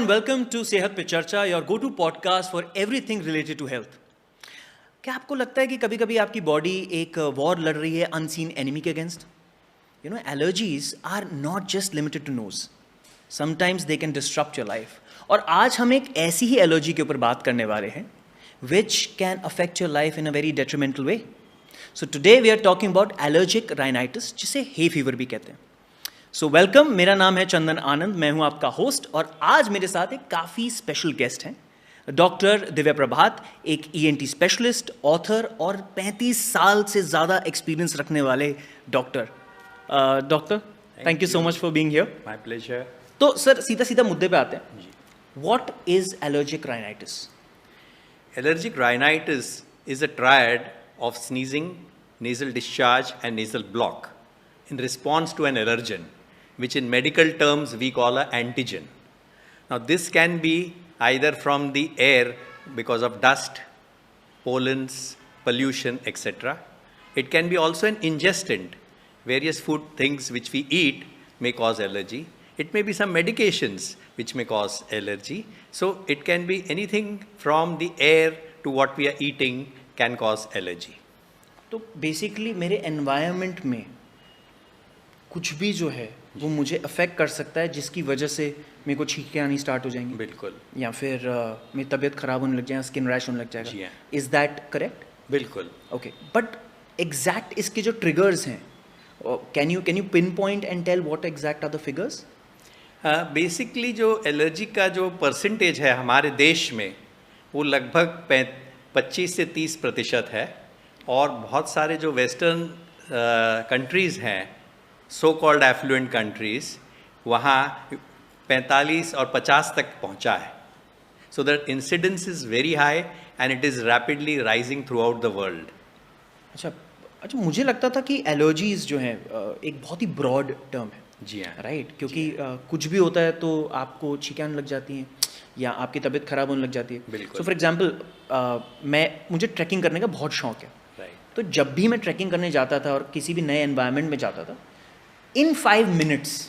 and welcome to सेहत पे चर्चा, your go-to podcast for everything related to health. क्या आपको लगता है कि कभी-कभी आपकी बॉडी एक वॉर लड़ रही है अनसीन एनिमी के against? You know, allergies are not just limited to nose. Sometimes they can disrupt your life. और आज हम एक ऐसी ही एलर्जी के ऊपर बात करने वाले हैं which can affect your life in a very detrimental way. So today we are talking about allergic rhinitis, जिसे hay fever भी कहते हैं. सो वेलकम, मेरा नाम है चंदन आनंद, मैं हूं आपका होस्ट और आज मेरे साथ एक काफ़ी स्पेशल गेस्ट हैं, डॉक्टर दिव्या प्रभात, एक ईएनटी स्पेशलिस्ट, ऑथर और 35 साल से ज़्यादा एक्सपीरियंस रखने वाले doctor. Doctor, thank you so much for being here. My pleasure. तो सर सीधा सीधा मुद्दे पे आते हैं. What is allergic rhinitis? Allergic rhinitis is a triad of sneezing, nasal discharge, and nasal block in response to an allergen, which in medical terms we call an antigen. Now this can be either from the air because of dust, pollens, pollution, etc. It can be also an ingestant. Various food things which we eat may cause allergy. It may be some medications which may cause allergy. So it can be anything from the air to what we are eating can cause allergy. तो basically मेरे environment में कुछ भी जो है वो मुझे affect कर सकता है, जिसकी वजह से मेरे को छींकें आनी स्टार्ट हो जाएंगी. बिल्कुल. या फिर मेरी तबीयत खराब होने लग जाएगा, स्किन रैश होने लग जी जाएगा. हाँ. Is that correct? बिल्कुल. ओके, बट एग्जैक्ट इसके जो ट्रिगर्स हैं, can you pinpoint and tell what exact are the figures? Basically जो एलर्जी का जो परसेंटेज है हमारे देश में वो लगभग 25 से 30% है. और बहुत सारे जो वेस्टर्न कंट्रीज़ हैं, सो कॉल्ड एफ्लुएंट कंट्रीज़, वहाँ 45 और 50 तक पहुँचा है. So that incidence is very high and it is rapidly rising through out the world. अच्छा, मुझे लगता था कि एलर्जीज जो हैं एक बहुत ही ब्रॉड टर्म है. जी हाँ. राइट, क्योंकि कुछ भी होता है तो आपको छींकें आने लग जाती हैं या आपकी तबीयत खराब होने लग जाती है. बिल्कुल. सो फॉर एग्जांपल मुझे ट्रैकिंग करने का बहुत शौक है. राइट. तो जब भी मैं ट्रैकिंग करने जाता था और किसी भी नए एनवायरनमेंट में जाता था, इन 5 मिनट्स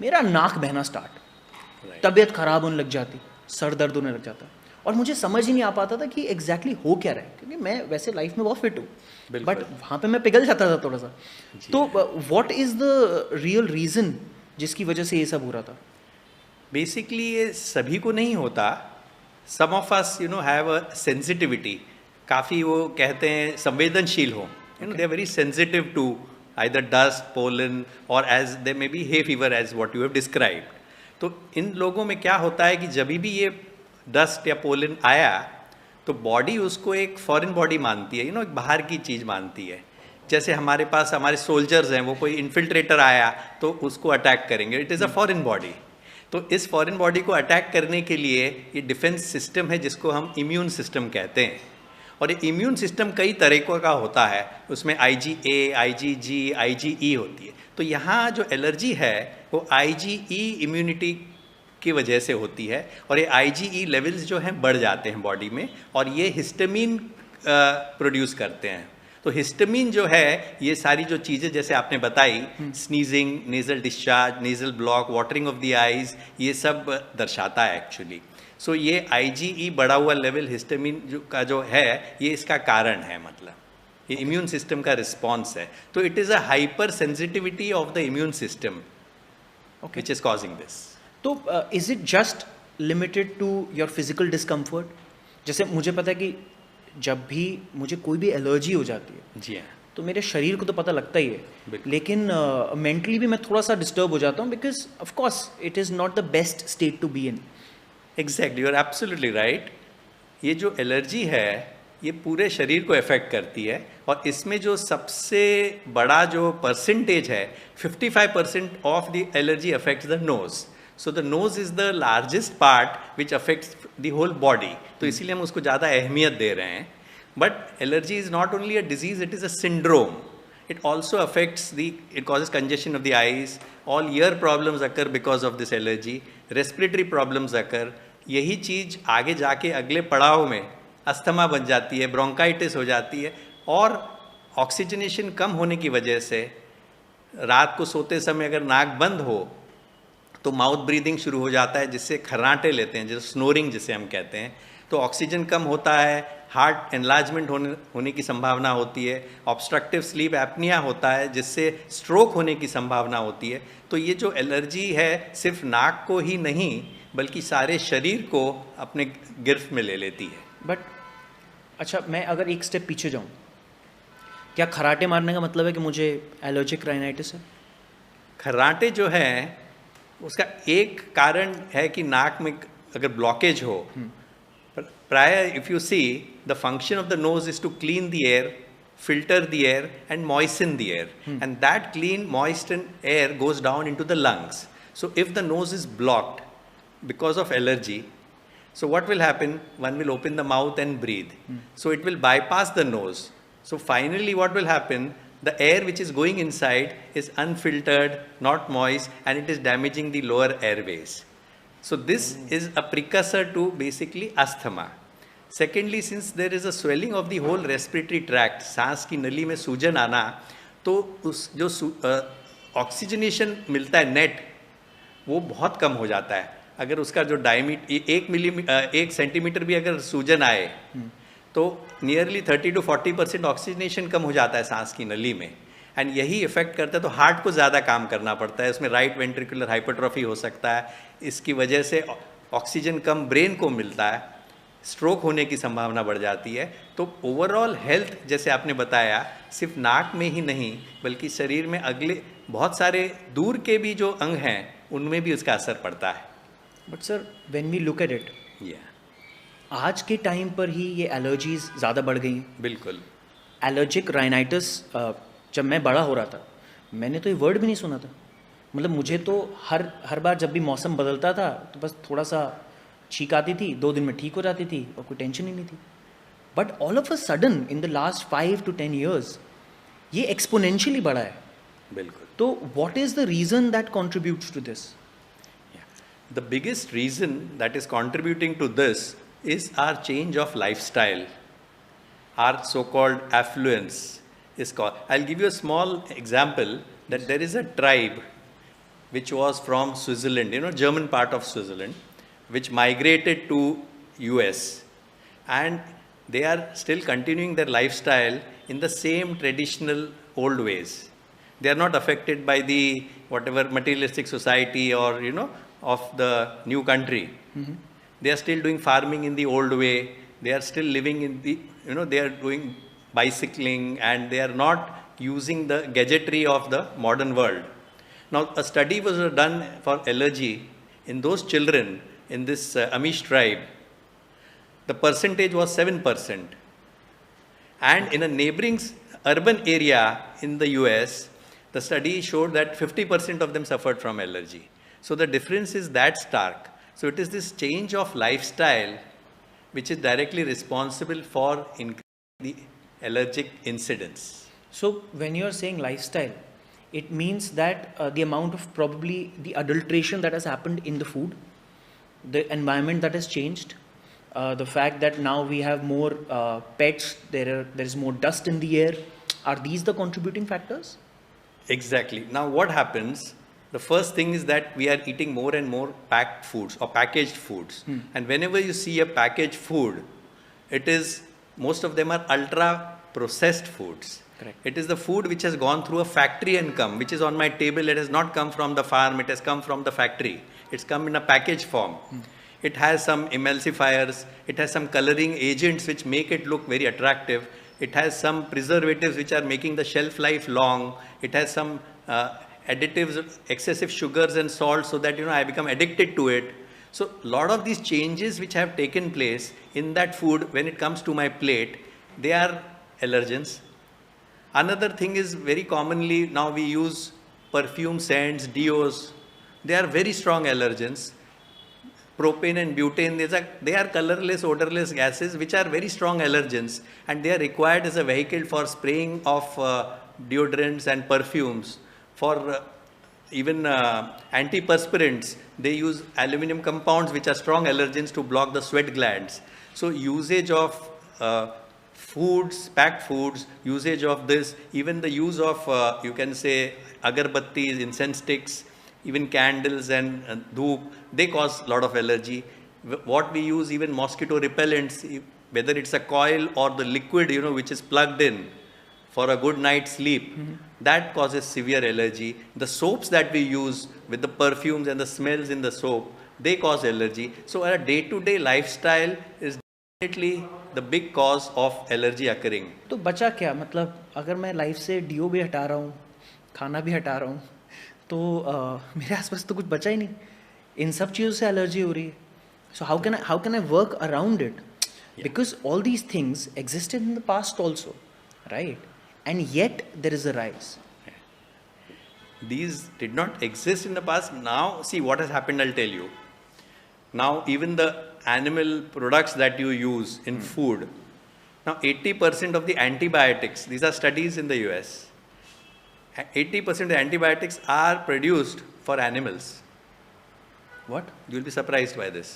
मेरा नाक बहना स्टार्ट, तबीयत खराब होने लग जाती, सर दर्द होने लग जाता और मुझे समझ ही नहीं आ पाता था कि एग्जैक्टली हो क्या रहा है, क्योंकि मैं वैसे लाइफ में बहुत फिट हूँ, बट वहाँ पे मैं पिघल जाता था थोड़ा सा. तो what is the real reason जिसकी वजह से ये सब हो रहा था? बेसिकली ये सभी को नहीं होता. Some of us have a sensitivity. काफ़ी वो कहते हैं संवेदनशील हो. They are very sensitive to either dust, pollen और as they may be hay fever as what you have described. तो इन लोगों में क्या होता है कि जब भी ये डस्ट या पोलन आया तो बॉडी उसको एक फॉरेन बॉडी मानती है, एक बाहर की चीज़ मानती है. जैसे हमारे पास हमारे सोल्जर्स हैं, वो कोई इन्फिल्ट्रेटर आया तो उसको अटैक करेंगे. It is a foreign body. तो इस फॉरेन बॉडी को अटैक करने के लिए ये डिफेंस सिस्टम है जिसको हम इम्यून सिस्टम कहते हैं. और ये इम्यून सिस्टम कई तरीक़ों का होता है. उसमें IgA, IgG, IgE होती है. तो यहाँ जो एलर्जी है वो IgE इम्यूनिटी की वजह से होती है और ये IgE लेवल्स जो हैं बढ़ जाते हैं बॉडी में और ये हिस्टामिन प्रोड्यूस करते हैं. तो हिस्टामिन जो है, ये सारी जो चीज़ें जैसे आपने बताई, sneezing, nasal discharge, nasal block, watering of the eyes, ये सब दर्शाता है एक्चुअली. सो ये IgE बढ़ा हुआ लेवल हिस्टामिन का जो है ये इसका कारण है. मतलब ये इम्यून सिस्टम का रिस्पॉन्स है. तो it is a hyper sensitivity of the immune system which is causing this. तो is it just limited to your physical discomfort? जैसे मुझे पता है कि जब भी मुझे कोई भी एलर्जी हो जाती है, जी हाँ, तो मेरे शरीर को तो पता लगता ही है, लेकिन मेंटली भी मैं थोड़ा सा डिस्टर्ब हो जाता हूँ, because of course it is not the best state to be in. Exactly, you are absolutely right. ये जो एलर्जी है ये पूरे शरीर को अफेक्ट करती है और इसमें जो सबसे बड़ा जो परसेंटेज है, 55% of the allergy affects the nose. So the nose is the largest part which affects the whole body. तो इसीलिए हम उसको ज़्यादा अहमियत दे रहे हैं. But allergy is not only a disease, it is a syndrome. It also affects it causes congestion of the eyes, all ear problems occur because of this allergy, respiratory problems occur. यही चीज़ आगे जाके अगले पड़ाव में asthma बन जाती है, bronchitis हो जाती है और ऑक्सीजनेशन कम होने की वजह से रात को सोते समय अगर नाक बंद हो तो माउथ ब्रीदिंग शुरू हो जाता है, जिससे खर्राटे लेते हैं, जैसे स्नोरिंग जिसे हम कहते हैं, तो ऑक्सीजन कम होता है, हार्ट एनलार्जमेंट होने की संभावना होती है, ऑब्स्ट्रक्टिव स्लीप एपनिया होता है जिससे स्ट्रोक होने की संभावना होती है। तो ये जो एलर्जी है सिर्फ नाक को ही नहीं बल्कि सारे शरीर को अपने गिरफ्त में ले लेती है। बट अच्छा, मैं अगर एक स्टेप पीछे जाऊँ, क्या खराटे मारने का मतलब है कि मुझे एलर्जिक राइनाइटिस है? खर्राटे जो है उसका एक कारण है कि नाक में अगर ब्लॉकेज हो, प्राय if you see the function of the nose is to clean the air, filter the air and moisten the air, and that clean moistened air goes down into the lungs. So if the nose is blocked because of allergy, so what will happen? One will open the mouth and breathe, so it will bypass the nose. So finally what will happen? The air which is going inside is unfiltered, not moist, and it is damaging the lower airways. So this is a precursor to basically asthma. Secondly, since there is a swelling of the whole respiratory tract, सांस की नली में सूजन आना, तो उस जो oxygenation मिलता है नेट, वो बहुत कम हो जाता है। अगर उसका जो डायमीटर 1 सेंटीमीटर भी अगर सूजन आए तो नियरली 30 to 40% ऑक्सीजनेशन कम हो जाता है सांस की नली में, एंड यही इफेक्ट करता है। तो हार्ट को ज़्यादा काम करना पड़ता है, उसमें राइट वेंट्रिकुलर हाइपरट्रॉफी हो सकता है, इसकी वजह से ऑक्सीजन कम ब्रेन को मिलता है, स्ट्रोक होने की संभावना बढ़ जाती है। तो ओवरऑल हेल्थ, जैसे आपने बताया, सिर्फ नाक में ही नहीं बल्कि शरीर में अगले बहुत सारे दूर के भी जो अंग हैं उनमें भी उसका असर पड़ता है। But sir, when we look at it, आज के टाइम पर ही ये एलर्जीज ज़्यादा बढ़ गई हैं। बिल्कुल। एलर्जिक राइनाइटिस, जब मैं बड़ा हो रहा था मैंने तो ये वर्ड भी नहीं सुना था। मतलब मुझे तो हर बार जब भी मौसम बदलता था तो बस थोड़ा सा छींक आती थी, 2 दिन में ठीक हो जाती थी और कोई टेंशन ही नहीं थी। But all of a sudden in the last 5 to 10 years ये एक्सपोनेंशियली बढ़ा है। बिल्कुल। तो what is the reason that contributes to this? The biggest reason that is contributing to this is our change of lifestyle, our so called affluence is called. I'll give you a small example that there is a tribe which was from Switzerland, German part of Switzerland, which migrated to US, and they are still continuing their lifestyle in the same traditional old ways. They are not affected by the whatever materialistic society or of the new country. They are still doing farming in the old way. They are still living in the they are doing bicycling, and they are not using the gadgetry of the modern world. Now a study was done for allergy in those children in this Amish tribe. The percentage was 7%, and in a neighboring urban area in the US, the study showed that 50% of them suffered from allergy. So the difference is that stark. So it is this change of lifestyle which is directly responsible for increasing the allergic incidence. So when you are saying lifestyle, it means that the amount of probably the adulteration that has happened in the food, the environment that has changed, the fact that now we have more pets, there is more dust in the air, are these the contributing factors? Exactly. Now what happens, the first thing is that we are eating more and more packed foods or packaged foods, and whenever you see a packaged food, it is, most of them are ultra processed foods. Correct. It is the food which has gone through a factory and come, which is on my table. It has not come from the farm, it has come from the factory. It's come in a package form. It has some emulsifiers, it has some coloring agents which make it look very attractive. It has some preservatives which are making the shelf life long. It has some additives, excessive sugars and salt, so that I become addicted to it. So a lot of these changes which have taken place in that food, when it comes to my plate, they are allergens. Another thing is, very commonly now we use perfume scents, deos. They are very strong allergens. Propane and butane, they are colorless, odorless gases which are very strong allergens, and they are required as a vehicle for spraying of deodorants and perfumes. For even antiperspirants, they use aluminum compounds which are strong allergens to block the sweat glands. So usage of foods, packed foods, usage of this, even the use of you can say agarbattis, incense sticks, even candles and dhoop, they cause a lot of allergy. What we use, even mosquito repellents, whether it's a coil or the liquid, which is plugged in for a good night's sleep, that causes severe allergy. The soaps that we use with the perfumes and the smells in the soap, they cause allergy. So our day-to-day lifestyle is definitely the big cause of allergy occurring. तो बचा क्या, मतलब अगर मैं life से do भी हटा रहा हूँ, खाना भी हटा रहा हूँ, तो मेरे आसपास तो कुछ बचा ही नहीं. इन सब चीज़ों से एलर्जी हो रही है. So how can I work around it? Because all these things existed in the past also, right? And yet there is a rise. These did not exist in the past. Now, see what has happened, I'll tell you. Now, even the animal products that you use in food, now 80% of the antibiotics, these are studies in the US, 80% of the antibiotics are produced for animals. What? You will be surprised by this.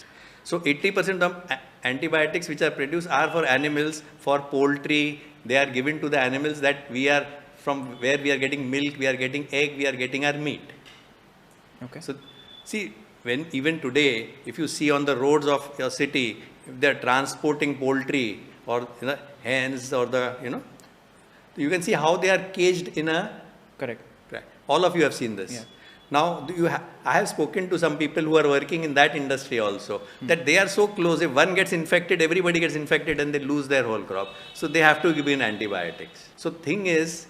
So 80% of antibiotics which are produced are for animals, for poultry. They are given to the animals that we are, from where we are getting milk, we are getting egg, we are getting our meat. Okay. So see, when even today, if you see on the roads of your city, if they are transporting poultry or hens or you can see how they are caged in a. Correct. All of you have seen this. Yeah. Now, I have spoken to some people who are working in that industry also, that they are so close. If one gets infected, everybody gets infected and they lose their whole crop. So they have to give in antibiotics. So thing is,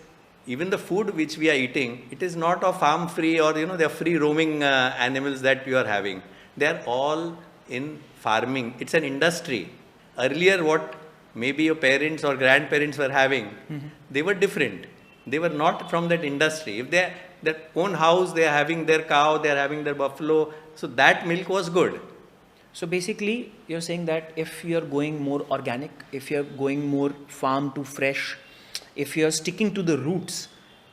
even the food which we are eating, it is not a farm-free or, they are free-roaming animals that you are having. They are all in farming. It's an industry. Earlier, what maybe your parents or grandparents were having, they were different. They were not from that industry. If they their own house, they are having their cow, they are having their buffalo, so that milk was good. So basically, you're saying that if you're going more organic, if you're going more farm to fresh, if you're sticking to the roots,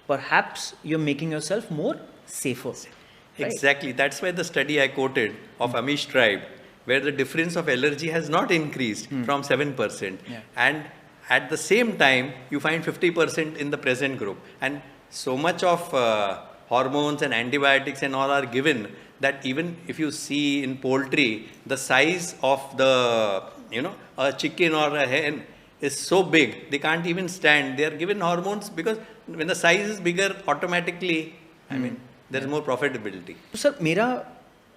perhaps you're making yourself more safer. Right? Exactly. That's why the study I quoted of Amish tribe, where the difference of allergy has not increased from 7%. Yeah. And at the same time, you find 50% in the present group. And so much of hormones and antibiotics and all are given that even if you see in poultry, the size of the, a chicken or a hen is so big, they can't even stand. They are given hormones because when the size is bigger, automatically, there is more profitability. तो sir मेरा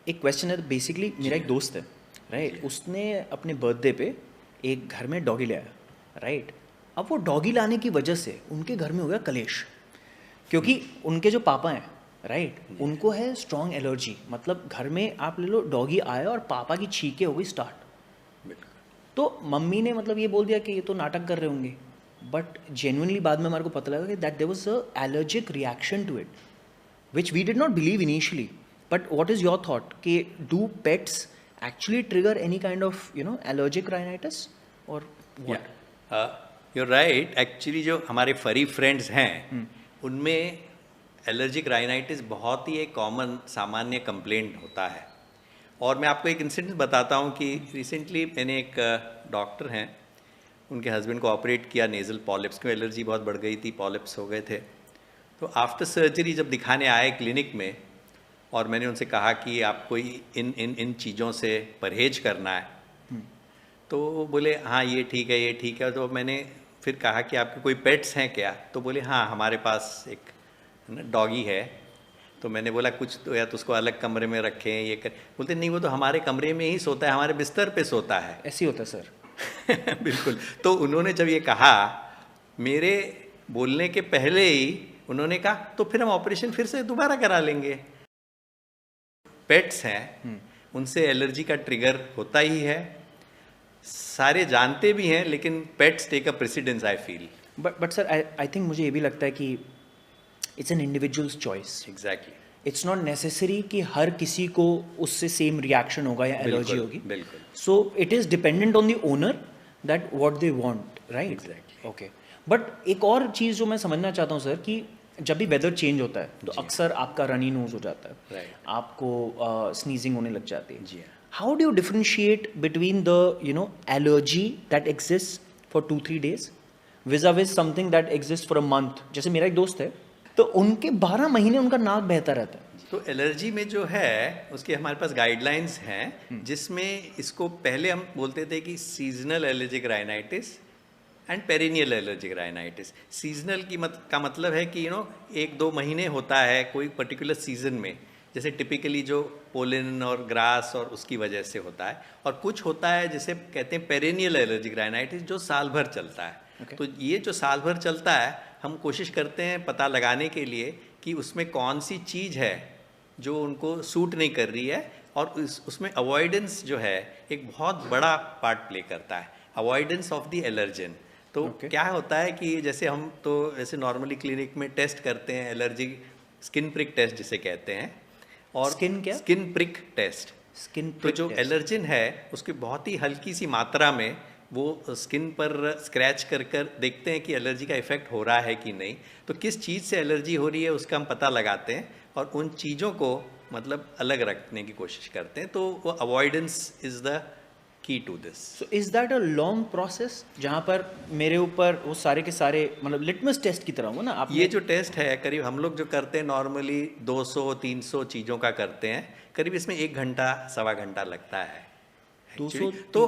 एक question है. Basically मेरा एक दोस्त है, right? उसने अपने बर्थडे पे एक घर में डॉगी ले आया, राइट? अब वो डॉगी लाने की वजह से उनके घर में हो गया कलेश, क्योंकि उनके जो पापा हैं, राइट, उनको है स्ट्रॉन्ग एलर्जी. मतलब घर में आप ले लो, डॉगी आया और पापा की छींकें हो गई स्टार्ट. तो मम्मी ने मतलब ये बोल दिया कि ये तो नाटक कर रहे होंगे, बट जेन्युइनली बाद में हमारे को पता लगा कि that there was a allergic reaction to it, which we did not believe initially. But what is your thought कि do pets actually trigger any kind of allergic rhinitis और व्हाट? You're right. एक्चुअली जो हमारे फरी friends हैं, उनमें allergic rhinitis बहुत ही एक common सामान्य कंप्लेंट होता है. और मैं आपको एक इंसिडेंट बताता हूँ कि रिसेंटली मैंने एक डॉक्टर हैं, उनके हस्बैंड को ऑपरेट किया नेज़ल पॉलिप्स, क्यों एलर्जी बहुत बढ़ गई थी, पॉलिप्स हो गए थे. तो आफ्टर सर्जरी जब दिखाने आए क्लिनिक में, और मैंने उनसे कहा कि आपको इन चीज़ों से परहेज करना है, तो बोले हाँ ये ठीक है. तो मैंने फिर कहा कि आपके कोई पेट्स हैं क्या? तो बोले हाँ हमारे पास एक डॉगी है. तो मैंने बोला कुछ तो या तो उसको अलग कमरे में रखें, ये कर. बोलते नहीं, वो तो हमारे कमरे में ही सोता है, हमारे बिस्तर पे सोता है. ऐसे ही होता है सर. बिल्कुल. तो उन्होंने जब ये कहा, मेरे बोलने के पहले ही उन्होंने कहा तो फिर हम ऑपरेशन फिर से दोबारा करा लेंगे. पेट्स हैं, उनसे एलर्जी का ट्रिगर होता ही है, सारे जानते भी हैं, लेकिन pets take a precedence, I feel. But sir I think मुझे ये भी लगता है कि it's an individual's choice. Exactly. It's not necessary कि हर किसी को उससे सेम रिएक्शन होगा या एलर्जी होगी. बिल्कुल. सो it is dependent on the owner that what they want, right? Exactly. Okay. But एक और चीज़ जो मैं समझना चाहता हूँ सर, कि जब भी वेदर चेंज होता है तो अक्सर आपका रनी नोज हो जाता है, राइट, आपको स्नीजिंग होने लग जाती है. जी हाँ. How do you differentiate between the allergy that exists for 2-3 days vis-a-vis something that exists for a month? जैसे मेरा एक दोस्त है, तो उनके 12 महीने उनका नाक बहता रहता है। तो एलर्जी में जो है उसके हमारे पास गाइडलाइंस हैं जिसमें इसको पहले हम बोलते थे कि seasonal allergic rhinitis and perennial allergic rhinitis. Seasonal का मतलब है कि एक दो महीने होता है कोई पर्टिकुलर सीजन में, जैसे टिपिकली जो पोलन और ग्रास और उसकी वजह से होता है, और कुछ होता है जिसे कहते हैं पेरिनियल एलर्जिक राइनाइटिस जो साल भर चलता है। तो ये जो साल भर चलता है हम कोशिश करते हैं पता लगाने के लिए कि उसमें कौन सी चीज़ है जो उनको सूट नहीं कर रही है, और उसमें अवॉइडेंस जो है एक बहुत बड़ा पार्ट प्ले करता है, अवॉइडेंस ऑफ द एलर्जन। तो क्या होता है कि जैसे हम तो ऐसे नॉर्मली क्लिनिक में टेस्ट करते हैं एलर्जी, स्किन प्रिक टेस्ट जिसे कहते हैं, और स्किन प्रिक टेस्ट। तो जो एलर्जन है उसकी बहुत ही हल्की सी मात्रा में वो स्किन पर स्क्रैच कर कर देखते हैं कि एलर्जी का इफेक्ट हो रहा है कि नहीं। तो किस चीज़ से एलर्जी हो रही है उसका हम पता लगाते हैं और उन चीज़ों को मतलब अलग रखने की कोशिश करते हैं। तो वो avoidance is the key to this. So is that a long process जहाँ पर मेरे ऊपर वो सारे के सारे मतलब लिटमस टेस्ट की तरह हो ना आप? ये जो टेस्ट है करीब हम लोग जो करते हैं नॉर्मली 200-300 चीज़ों का करते हैं, करीब इसमें 1 घंटा सवा घंटा लगता है 200। तो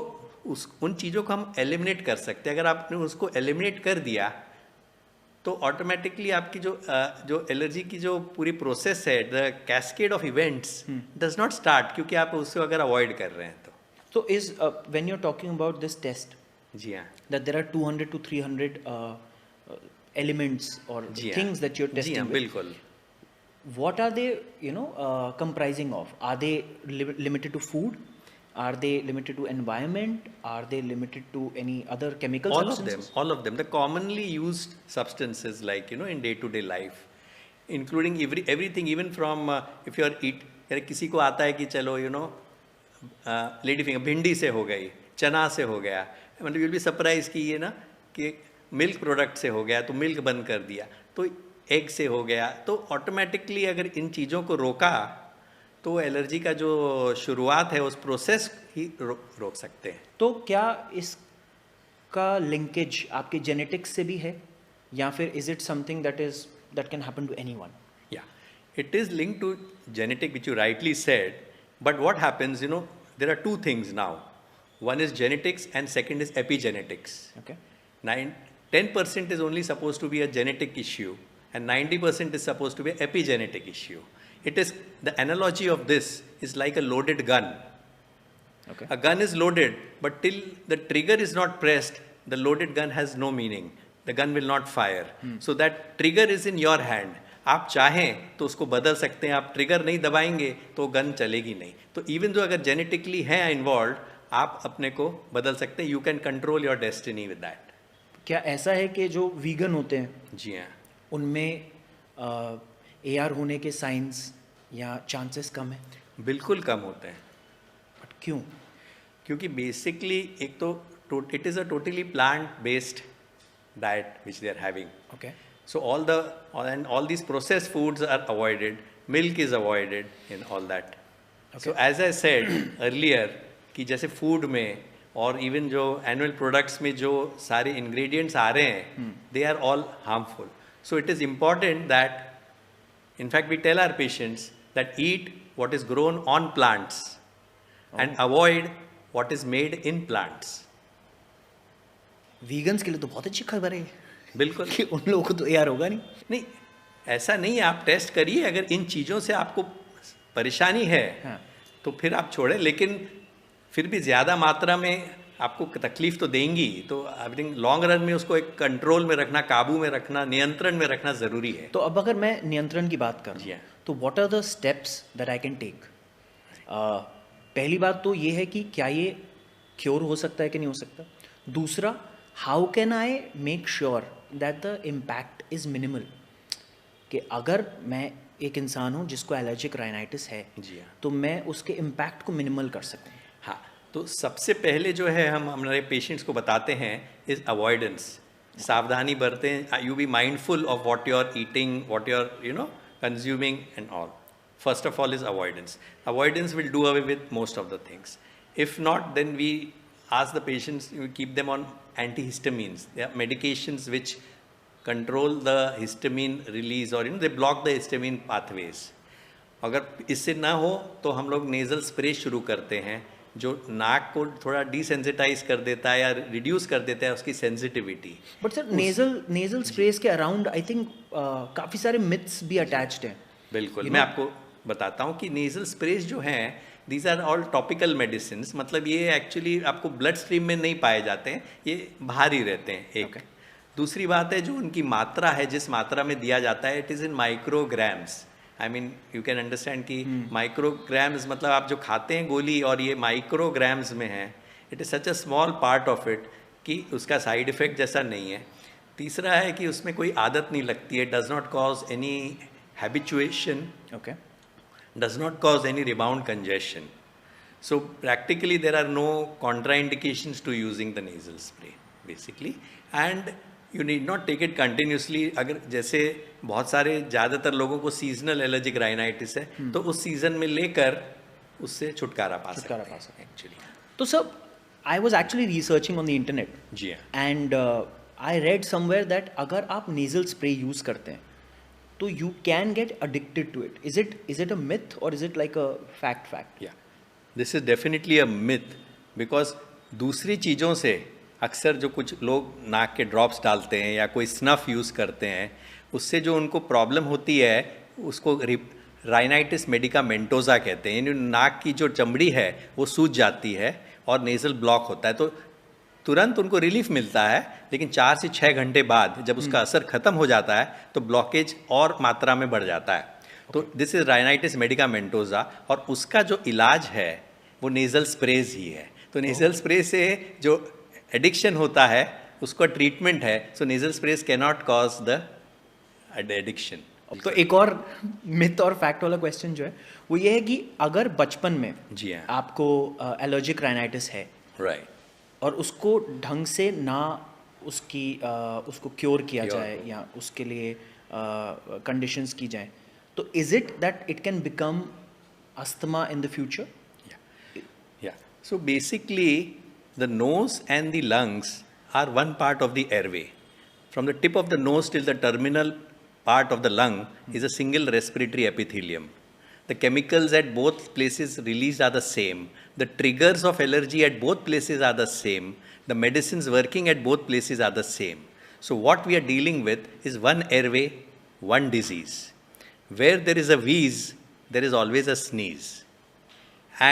उन चीज़ों को हम एलिमिनेट कर सकते हैं। अगर आपने उसको एलिमिनेट कर दिया तो ऑटोमेटिकली आपकी जो एलर्जी की जो पूरी प्रोसेस है, the cascade of events does not start, क्योंकि आप उसको अगर अवॉइड कर रहे हैं तो। So is when you're talking about this test, जी हाँ, that there are 200 to 300 elements or things that you're testing with, बिल्कुल। what are they comprising of? Are they limited to food? Are they limited to environment? Are they limited to any other chemical substances? All of them. The commonly used substances like in day-to-day life, including everything, even from if you are किसी को आता है कि चलो lady finger भिंडी से हो गई, चना से हो गया, मतलब यूल बी सरप्राइज कि ये ना कि मिल्क प्रोडक्ट से हो गया तो मिल्क बंद कर दिया, तो एग से हो गया, तो ऑटोमेटिकली अगर इन चीज़ों को रोका तो एलर्जी का जो शुरुआत है उस प्रोसेस ही रोक सकते हैं। तो क्या इसका लिंकेज आपके जेनेटिक्स से भी है या फिर is it something that can happen to anyone? या it is linked to genetic which you rightly said, but what happens there are two things now, one is genetics and second is epigenetics. Okay. 10% is only supposed to be a genetic issue and 90% is supposed to be an epigenetic issue. It is, the analogy of this is like a loaded gun. Okay. A gun is loaded, but till the trigger is not pressed, the loaded gun has no meaning. The gun will not fire. So that trigger is in your hand. आप चाहें तो उसको बदल सकते हैं, आप trigger नहीं दबाएंगे तो गन चलेगी नहीं। तो इवन जो अगर जेनेटिकली है इन्वॉल्व, आप अपने को बदल सकते हैं। You can control your destiny with that. क्या ऐसा है कि जो वीगन होते हैं, जी हाँ, उनमें AR होने के साइंस या चांसेस कम है? बिल्कुल कम होते हैं। बट क्यों? क्योंकि बेसिकली एक तो it is a totally plant based diet which they are having. Okay. So all these processed foods are avoided. Milk is avoided in all that. Okay. So as I said earlier कि जैसे food में और even जो annual products में जो सारे ingredients आ रहे हैं, they are all harmful. So it is important that in fact we tell our patients that eat what is grown on plants and avoid what is made in plants. Vegans के लिए तो बहुत अच्छी खबर है बिल्कुल कि उन लोगों को तो AR होगा नहीं। ऐसा नहीं है, आप टेस्ट करिए, अगर इन चीज़ों से आपको परेशानी है तो फिर आप छोड़ें, लेकिन फिर भी ज़्यादा मात्रा में आपको तकलीफ तो देंगी, तो आई थिंक लॉन्ग रन में उसको एक कंट्रोल में रखना, काबू में रखना, नियंत्रण में रखना ज़रूरी है। तो अब अगर मैं नियंत्रण की बात करूँ तो what are the steps that I can take? पहली बात तो ये है कि क्या ये क्योर हो सकता है कि नहीं हो सकता। दूसरा, how can I make sure that the impact is minimal, कि अगर मैं एक इंसान हूँ जिसको एलर्जिक राइनाइटिस है, तो मैं उसके इम्पैक्ट को मिनिमल कर सकूँ। हाँ, तो सबसे पहले जो है हम हमारे पेशेंट्स को बताते हैं इज़ अवॉइडेंस। सावधानी बरतें, you be mindful of what you are eating, what you are consuming and all. First of all is avoidance. Avoidance will do away with most of the things. If not, then we ask the patients, we keep them on antihistamines. They are medications which control the histamine release or they block the histamine pathways. अगर इससे ना हो तो हम लोग nasal spray शुरू करते हैं जो नाक को थोड़ा डिसेंसिटाइज कर देता है या रिड्यूस कर देता है उसकी सेंसिटिविटी. बट सर नेजल स्प्रेस के अराउंड आई थिंक काफ़ी सारे मिथ्स भी अटैच्ड हैं. बिल्कुल, मैं आपको बताता हूँ कि नेज़ल स्प्रेज जो हैं these are all topical medicine. मतलब ये एक्चुअली आपको ब्लड स्ट्रीम में नहीं पाए जाते हैं, ये बाहर ही रहते हैं. एक दूसरी बात है जो उनकी मात्रा है, जिस मात्रा में दिया जाता है, it is in micrograms. I mean you can understand कि माइक्रोग्राम्स मतलब आप जो खाते हैं गोली और ये माइक्रोग्राम्स में है. It is such a small part of it कि उसका साइड इफ़ेक्ट जैसा नहीं है. तीसरा है कि उसमें कोई आदत नहीं लगती है, does not cause any habituation, okay, does not cause any rebound congestion. So practically there are no contraindications to using the nasal spray basically, and you need not take it continuously. अगर जैसे बहुत सारे ज़्यादातर लोगों को seasonal allergic rhinitis है तो उस सीजन में लेकर उससे छुटकारा पा सकते हैं एक्चुअली. तो sir I was actually researching on the internet. जी हाँ. And I read somewhere that अगर आप नेजल स्प्रे यूज़ करते हैं तो you can get addicted to it. Is it a myth or is it like a fact? Yeah, this is definitely a myth because दूसरी चीज़ों से अक्सर जो कुछ लोग नाक के ड्रॉप्स डालते हैं या कोई स्नफ यूज़ करते हैं उससे जो उनको प्रॉब्लम होती है उसको राइनाइटिस मेडिकामेंटोजा कहते हैं. यानी नाक की जो चमड़ी है वो सूज जाती है और नेज़ल ब्लॉक होता है. तो तुरंत उनको रिलीफ मिलता है, लेकिन 4 से 6 घंटे बाद जब उसका असर खत्म हो जाता है तो ब्लॉकेज और मात्रा में बढ़ जाता है. तो दिस इज राइनाइटिस मेडिकामेंटोजा और उसका जो इलाज है वो नेज़ल स्प्रेज ही है. तो नेज़ल स्प्रे से जो एडिक्शन होता है उसका ट्रीटमेंट है. So nasal sprays can not cause the addiction. तो एक और मिथ और फैक्ट वाला क्वेश्चन जो है वो ये है कि अगर बचपन में जी हाँ आपको एलर्जिक राइनाइटिस है, राइट, और उसको ढंग से ना उसको क्योर किया जाए या उसके लिए कंडीशंस की जाए, तो is it that it can become asthma in the future? या so basically the nose and the lungs are one part of the airway. From the tip of the nose till the terminal part of the lung is a single respiratory epithelium. The chemicals at both places released are the same. The triggers of allergy at both places are the same. The medicines working at both places are the same. So what we are dealing with is one airway, one disease. Where there is a wheeze, there is always a sneeze.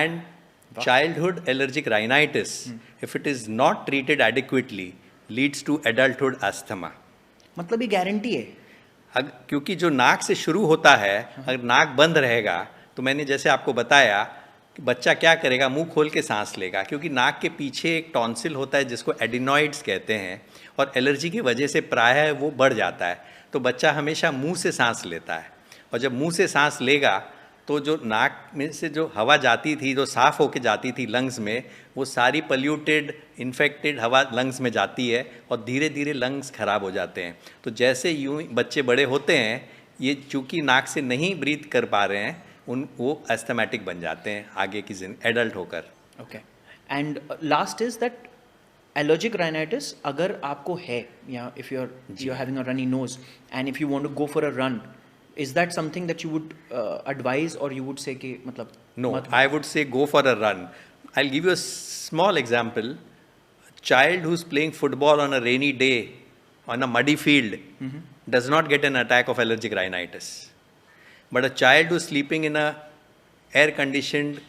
And childhood allergic rhinitis, if it is not treated adequately, leads to adulthood asthma. मतलब ये guarantee है? क्योंकि जो नाक से शुरू होता है, अगर नाक बंद रहेगा तो मैंने जैसे आपको बताया कि बच्चा क्या करेगा, मुंह खोल के सांस लेगा, क्योंकि नाक के पीछे एक टॉन्सिल होता है जिसको एडिनॉइड्स कहते हैं और एलर्जी की वजह से प्रायः वो बढ़ जाता है. तो बच्चा हमेशा मुंह से सांस लेता है और जब मुंह से सांस लेगा तो जो नाक में से जो हवा जाती थी, जो साफ़ होके जाती थी लंग्स में, वो सारी पल्यूटेड इन्फेक्टेड हवा लंग्स में जाती है और धीरे धीरे लंग्स ख़राब हो जाते हैं. तो जैसे यूँ बच्चे बड़े होते हैं, ये चूँकि नाक से नहीं ब्रीथ कर पा रहे हैं, वो एस्थमेटिक बन जाते हैं आगे की एडल्ट होकर. Okay. And last is that allergic rhinitis अगर आपको है या if you are having a runny nose and if you want to go for a run, is that something that you would advise or you would say कि मतलब? No, I would say go for a run. I'll give you a small example. A child who's playing football on a rainy day on a muddy field does not get an attack of allergic rhinitis. But a child who's sleeping in a air-conditioned,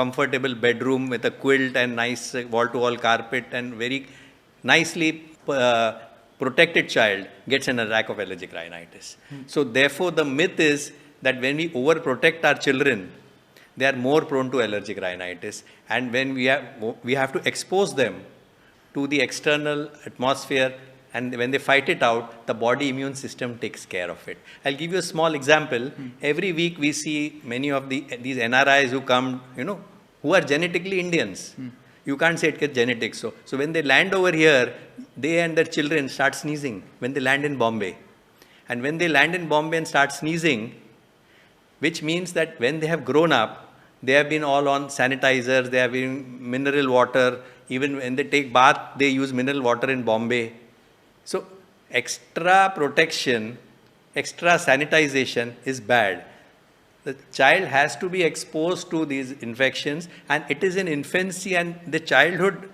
comfortable bedroom with a quilt and nice wall-to-wall carpet and very nicely protected child gets an attack of allergic rhinitis. So therefore the myth is that when we overprotect our children, they are more prone to allergic rhinitis, and when we have to expose them to the external atmosphere, and when they fight it out, the body immune system takes care of it. I'll give you a small example. Every week we see many of these NRIs who come, who are genetically Indians. You can't say it gets genetics. So when they land over here, they and their children start sneezing when they land in Bombay. And when they land in Bombay and start sneezing, which means that when they have grown up, they have been all on sanitizers, they have been mineral water. Even when they take bath, they use mineral water in Bombay. So extra protection, extra sanitization is bad. The child has to be exposed to these infections, and it is in infancy and the childhood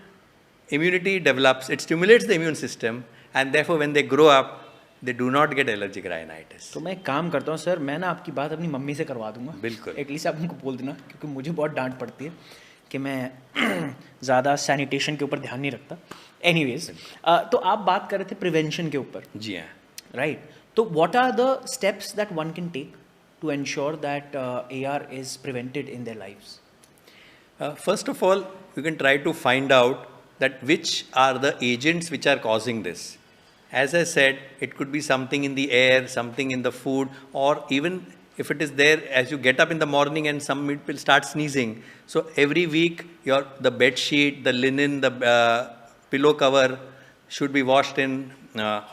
immunity develops, it stimulates the immune system, and therefore when they grow up, they do not get allergic rhinitis. तो मैं एक काम करता हूँ sir, मैं ना आपकी बात अपनी मम्मी से करवा दूंगा, बिल्कुल। एटलीस्ट आप उनको बोल देना, क्योंकि मुझे बहुत डांट पड़ती है कि मैं ज़्यादा सैनिटेशन के ऊपर ध्यान नहीं रखता. एनीवेज, तो आप बात कर रहे थे प्रिवेंशन के ऊपर, जी हाँ. राइट? तो what are the steps that one can take to ensure that AR is prevented in their lives? First of all, you can try to find out that which are the agents which are causing this. As I said, it could be something in the air, something in the food, or even if it is there as you get up in the morning and some people start sneezing. So every week, the bed sheet, the linen, the pillow cover should be washed in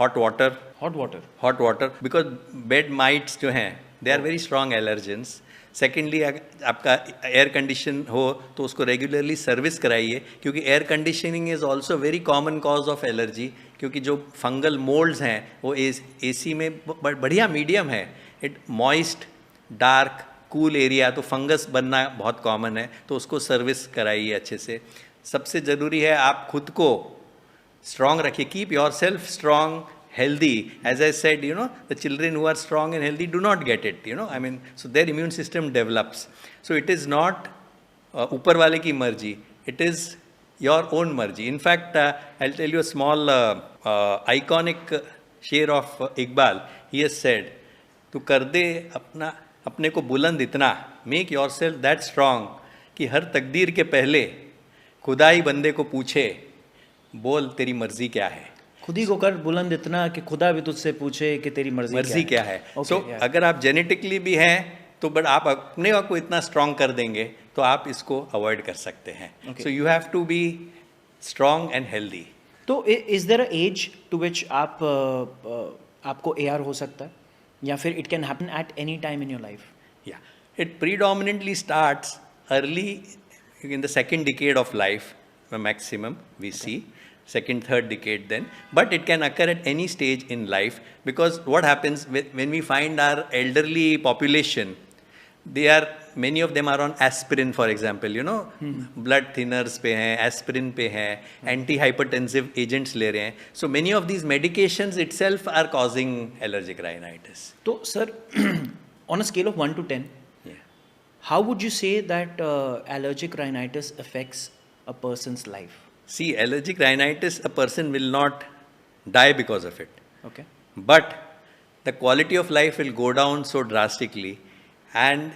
hot water. Hot water? Hot water, because bed mites जो हैं, they are very strong allergens. Secondly, आपका air condition हो तो उसको regularly service कराइए, क्योंकि air conditioning is also very common cause of allergy, क्योंकि जो फंगल मोल्ड्स हैं वो AC में बढ़िया मीडियम है. It moist, dark, cool area, तो फंगस बनना बहुत कॉमन है, तो उसको सर्विस कराइए अच्छे से. सबसे ज़रूरी है आप खुद को स्ट्रॉन्ग रखिए. Keep your self strong, healthy. As I said, the children who are strong and healthy do not get it, so their immune system develops. So it is not upar wale ki marji, it is your own marji. In fact, I'll tell you a small iconic शेर of Iqbal. He has said, tu kar de apne ko buland itna, make yourself that strong कि हर तकदीर के पहले खुदा ही बंदे को पूछे, बोल तेरी मर्जी क्या है. खुद ही को कर बुलंद इतना कि खुदा भी तुझसे पूछे कि तेरी मर्जी क्या है. सो अगर आप जेनेटिकली भी हैं तो बट आप अपने आप को इतना स्ट्रांग कर देंगे तो आप इसको अवॉइड कर सकते हैं. So you have to be strong and healthy. तो is there a age to which आपको AR हो सकता है, या फिर it can happen at any time in your life? या it predominantly starts early in the second decade of life, maximum we see. Second, third decade then, but it can occur at any stage in life, because what happens when we find our elderly population, many of them are on aspirin, for example, blood thinners pe hain, aspirin pe hain, antihypertensive agents le rahe hain. So many of these medications itself are causing allergic rhinitis. So sir, on a scale of 1 to 10, how would you say that allergic rhinitis affects a person's life? See, allergic rhinitis, a person will not die because of it. Okay. But the quality of life will go down so drastically. And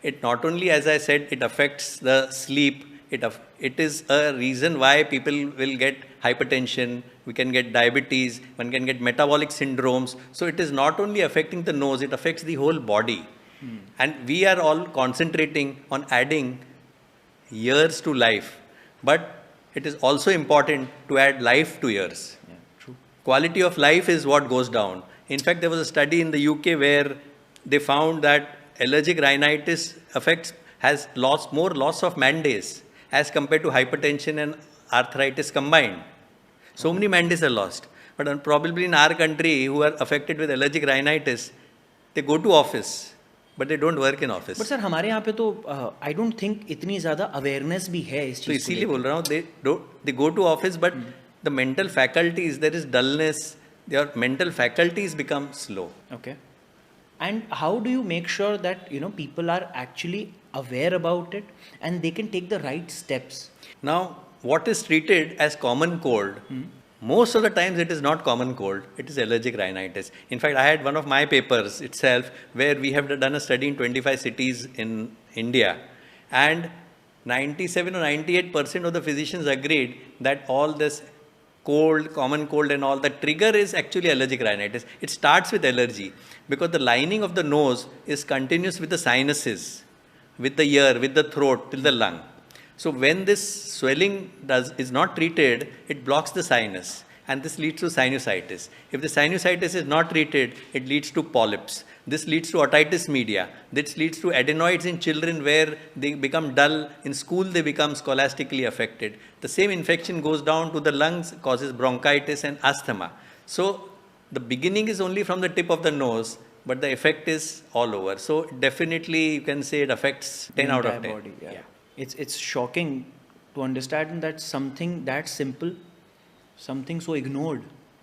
it not only, as I said, it affects the sleep. It is a reason why people will get hypertension, we can get diabetes, one can get metabolic syndromes. So it is not only affecting the nose, it affects the whole body. And we are all concentrating on adding years to life. But it is also important to add life to years. Yeah, true. Quality of life is what goes down. In fact, there was a study in the UK where they found that allergic rhinitis has more loss of man days as compared to hypertension and arthritis combined. So many man days are lost. But probably in our country, who are affected with allergic rhinitis, they go to office, but they don't work in office. But sir, हमारे यहाँ पे तो I don't think इतनी ज़्यादा awareness भी है इस चीज़ को. तो इसीलिए बोल रहा हूँ, they go to office, but the mental faculties, there is dullness, their mental faculties become slow. Okay. And how do you make sure that people are actually aware about it and they can take the right steps? Now, what is treated as common cold, most of the times it is not common cold, it is allergic rhinitis. In fact, I had one of my papers itself where we have done a study in 25 cities in India, and 97 or 98% of the physicians agreed that all this cold, common cold and all, the trigger is actually allergic rhinitis. It starts with allergy because the lining of the nose is continuous with the sinuses, with the ear, with the throat, till the lung. So when this swelling is not treated, it blocks the sinus, and this leads to sinusitis. If the sinusitis is not treated, it leads to polyps. This leads to otitis media. This leads to adenoids in children where they become dull. In school, they become scholastically affected. The same infection goes down to the lungs, causes bronchitis and asthma. So the beginning is only from the tip of the nose, but the effect is all over. So definitely you can say it affects 10 out of entire 10. body. Yeah. It's shocking to understand that something that simple, something so ignored,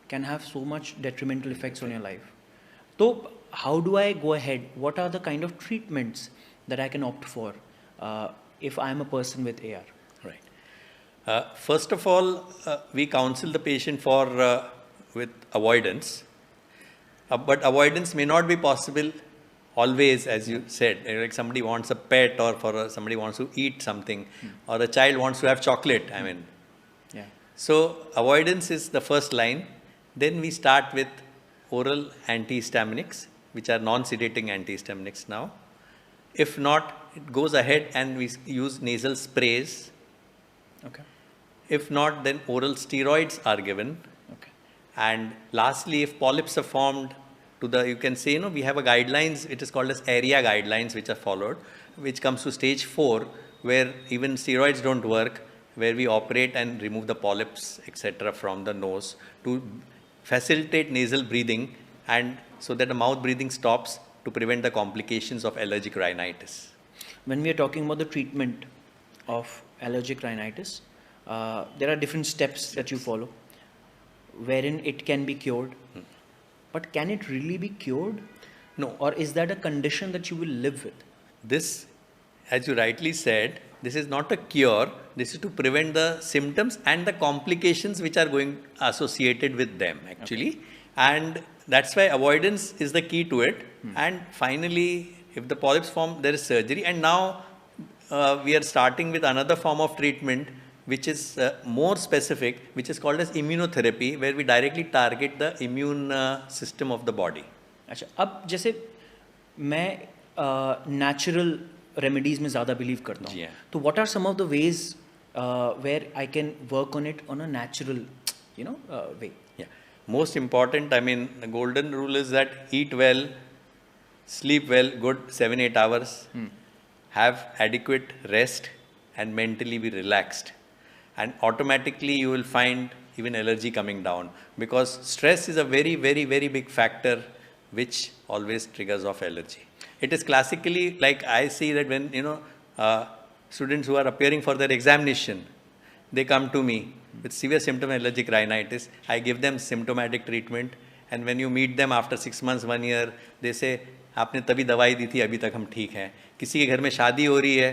can have so much detrimental effects on your life. So how do I go ahead? What are the kind of treatments that I can opt for if I am a person with AR? Right. First of all, we counsel the patient for with avoidance, but avoidance may not be possible always, as you said. Like somebody wants a pet, or somebody wants to eat something, or a child wants to have chocolate. I mean, Yeah. so avoidance is the first line. Then we start with oral antihistaminics, which are non-sedating antihistaminics now. If not, it goes ahead and we use nasal sprays. Okay. If not, then oral steroids are given. Okay. And lastly, if polyps are formed you can say, we have a guidelines, it is called as area guidelines, which are followed, which comes to stage 4, where even steroids don't work, where we operate and remove the polyps, etc., from the nose to facilitate nasal breathing, and so that the mouth breathing stops to prevent the complications of allergic rhinitis. When we are talking about the treatment of allergic rhinitis, there are different steps that you follow, wherein it can be cured. But can it really be cured? No. Or is that a condition that you will live with? This, as you rightly said, this is not a cure. This is to prevent the symptoms and the complications which are going associated with them, actually. Okay. And that's why avoidance is the key to it. And finally, if the polyps form, there is surgery. And now we are starting with another form of treatment, which is more specific, which is called as immunotherapy, where we directly target the immune system of the body. अच्छा, अब जैसे मैं natural remedies में ज़्यादा believe करता हूँ, तो what are some of the ways where I can work on it on a natural, way? Yeah, most important, I mean, the golden rule is that eat well, sleep well, good 7-8 hours, have adequate rest, and mentally be relaxed. And automatically you will find even allergy coming down, because stress is a very, very, very big factor which always triggers off allergy. It is classically, like I see that when, students who are appearing for their examination, they come to me with severe symptom allergic rhinitis. I give them symptomatic treatment, and when you meet them after 6 months, 1 year, they say, आपने तभी दवाई दी थी, अभी तक हम ठीक हैं. किसी के घर में शादी हो रही है,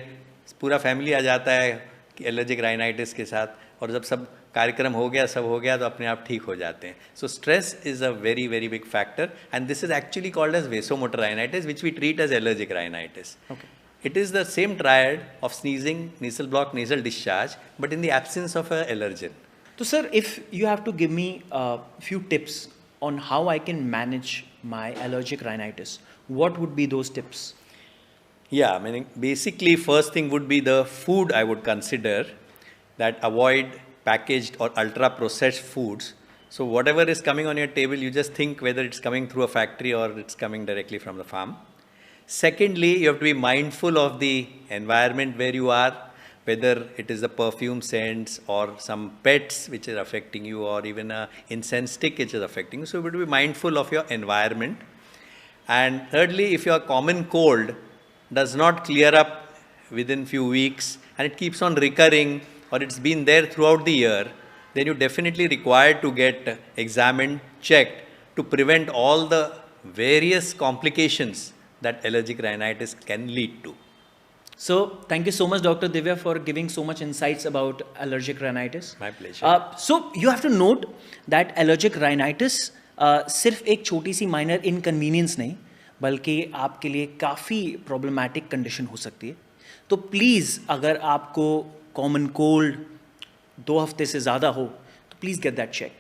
पूरा फैमिली आ जाता है कि एलर्जिक राइनाइटिस के साथ, और जब सब कार्यक्रम हो गया, सब हो गया, तो अपने आप ठीक हो जाते हैं. So stress is a very very big factor, and this is actually called as vasomotor rhinitis, which we treat as allergic rhinitis. It is the same triad of sneezing, nasal block, nasal discharge, but in the absence of an allergen. So sir, if you have to give me a few tips on how I can manage my allergic rhinitis, what would be those tips? Yeah, I mean, basically first thing would be the food I would consider, that avoid packaged or ultra processed foods. So whatever is coming on your table, you just think whether it's coming through a factory or it's coming directly from the farm. Secondly, you have to be mindful of the environment where you are, whether it is the perfume scents or some pets which are affecting you, or even an incense stick which is affecting you. So you have to be mindful of your environment. And thirdly, if your common cold does not clear up within few weeks and it keeps on recurring, or it's been there throughout the year, then you definitely require to get examined, checked, to prevent all the various complications that allergic rhinitis can lead to. So, thank you so much, Dr. Divya, for giving so much insights about allergic rhinitis. My pleasure. So, you have to note that allergic rhinitis सिर्फ एक छोटी सी minor inconvenience नहीं, बल्कि आपके लिए काफ़ी problematic condition हो सकती है. तो प्लीज़, अगर आपको कॉमन कोल्ड 2 हफ्ते से ज़्यादा हो, तो प्लीज़ गेट दैट चेक्ड.